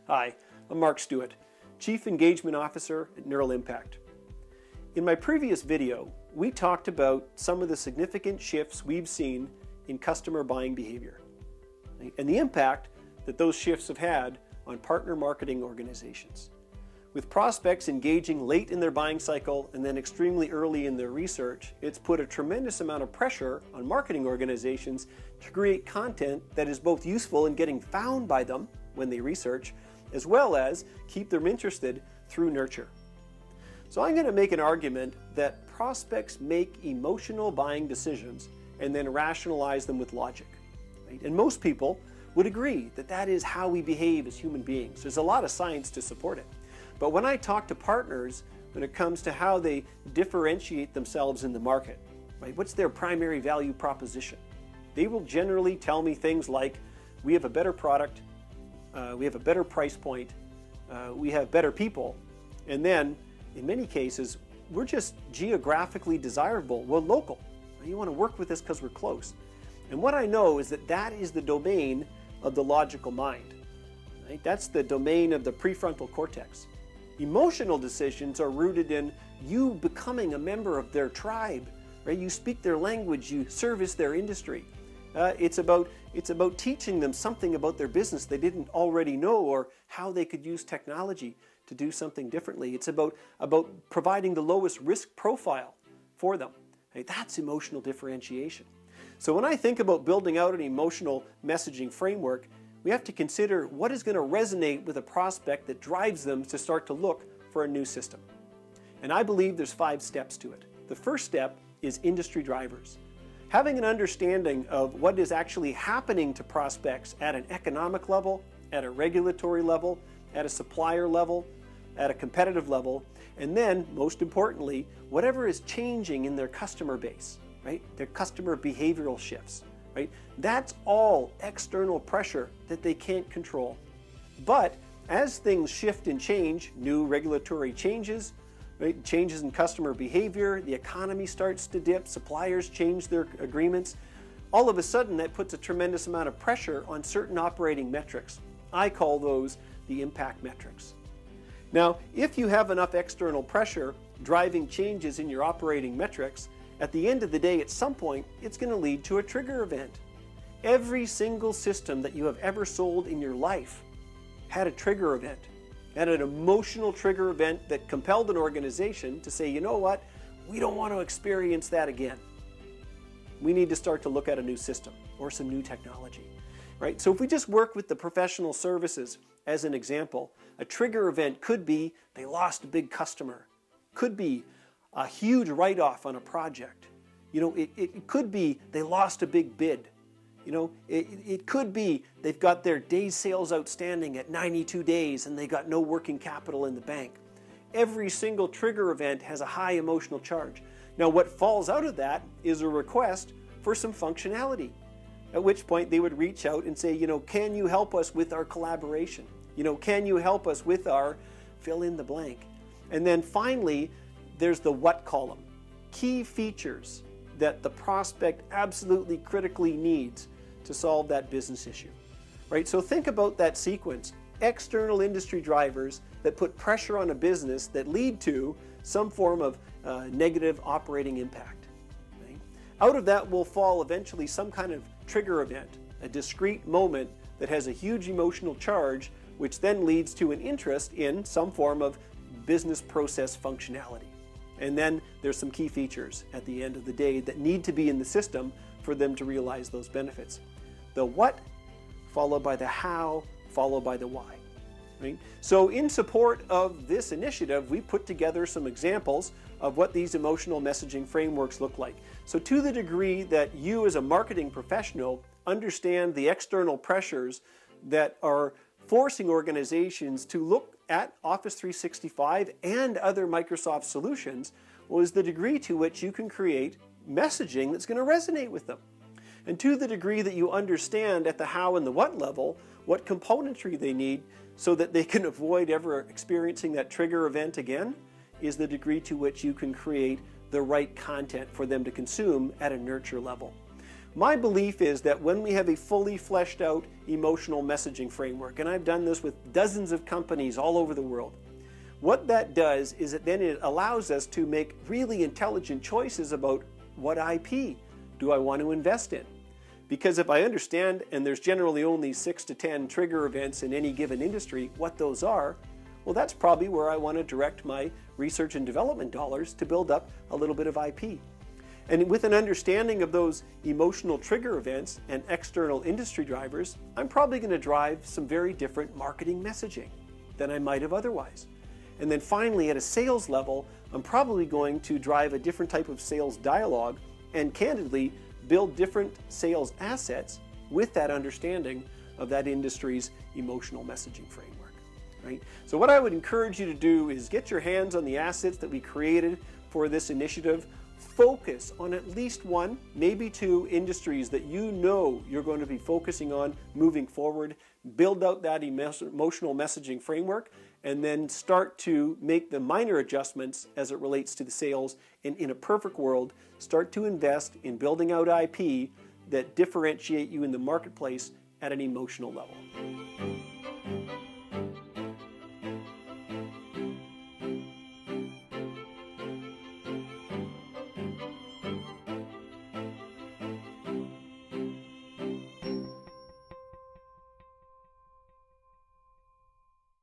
Hi, I'm Mark Stewart, Chief Engagement Officer at Neural Impact. In my previous video, we talked about some of the significant shifts we've seen in customer buying behavior and the impact that those shifts have had on partner marketing organizations. With prospects engaging late in their buying cycle and then extremely early in their research, it's put a tremendous amount of pressure on marketing organizations to create content that is both useful in getting found by them when they research, as well as keep them interested through nurture. So I'm going to make an argument that prospects make emotional buying decisions and then rationalize them with logic. Right? And most people would agree that that is how we behave as human beings. There's a lot of science to support it. But when I talk to partners, when it comes to how they differentiate themselves in the market, right, what's their primary value proposition? They will generally tell me things like, we have a better product, we have a better price point, we have better people, and then in many cases, we're just geographically desirable, we're local. You want to work with us because we're close. And what I know is that that is the domain of the logical mind. Right? That's the domain of the prefrontal cortex. Emotional decisions are rooted in you becoming a member of their tribe. Right? You speak their language, you service their industry. It's about teaching them something about their business they didn't already know, or how they could use technology to do something differently. It's about providing the lowest risk profile for them. Right? That's emotional differentiation. So when I think about building out an emotional messaging framework, we have to consider what is going to resonate with a prospect that drives them to start to look for a new system. And I believe there's 5 steps to it. The first step is industry drivers. Having an understanding of what is actually happening to prospects at an economic level, at a regulatory level, at a supplier level, at a competitive level, and then, most importantly, whatever is changing in their customer base, right? Their customer behavioral shifts. Right? That's all external pressure that they can't control. But as things shift and change, new regulatory changes, right? Changes in customer behavior, the economy starts to dip, suppliers change their agreements, all of a sudden that puts a tremendous amount of pressure on certain operating metrics. I call those the impact metrics. Now, if you have enough external pressure driving changes in your operating metrics, at the end of the day, at some point, it's going to lead to a trigger event. Every single system that you have ever sold in your life had a trigger event, had an emotional trigger event that compelled an organization to say, you know what, we don't want to experience that again. We need to start to look at a new system or some new technology. Right? So if we just work with the professional services as an example, a trigger event could be they lost a big customer, could be a huge write-off on a project. You know, it could be they lost a big bid. You know, it could be they've got their days sales outstanding at 92 days and they got no working capital in the bank. Every single trigger event has a high emotional charge. Now, what falls out of that is a request for some functionality, at which point they would reach out and say, you know, can you help us with our collaboration? You know, can you help us with our fill in the blank? And then finally, there's the what column. Key features that the prospect absolutely critically needs to solve that business issue. Right? So think about that sequence. External industry drivers that put pressure on a business that lead to some form of negative operating impact. Right? Out of that will fall eventually some kind of trigger event, a discrete moment that has a huge emotional charge, which then leads to an interest in some form of business process functionality. And then there's some key features at the end of the day that need to be in the system for them to realize those benefits. The what, followed by the how, followed by the why. Right? So in support of this initiative, we put together some examples of what these emotional messaging frameworks look like. So to the degree that you as a marketing professional understand the external pressures that are forcing organizations to look at Office 365 and other Microsoft solutions, is the degree to which you can create messaging that's going to resonate with them. And to the degree that you understand at the how and the what level, what componentry they need so that they can avoid ever experiencing that trigger event again, is the degree to which you can create the right content for them to consume at a nurture level. My belief is that when we have a fully fleshed out emotional messaging framework, and I've done this with dozens of companies all over the world, what that does is that then it allows us to make really intelligent choices about what IP do I want to invest in. Because if I understand, and there's generally only 6 to 10 trigger events in any given industry, what those are, well, that's probably where I want to direct my research and development dollars to build up a little bit of IP. And with an understanding of those emotional trigger events and external industry drivers, I'm probably going to drive some very different marketing messaging than I might have otherwise. And then finally, at a sales level, I'm probably going to drive a different type of sales dialogue and candidly build different sales assets with that understanding of that industry's emotional messaging framework. Right? So what I would encourage you to do is get your hands on the assets that we created for this initiative. Focus on at least one, maybe two industries that you know you're going to be focusing on moving forward. Build out that emotional messaging framework and then start to make the minor adjustments as it relates to the sales. And in a perfect world, start to invest in building out IP that differentiate you in the marketplace at an emotional level.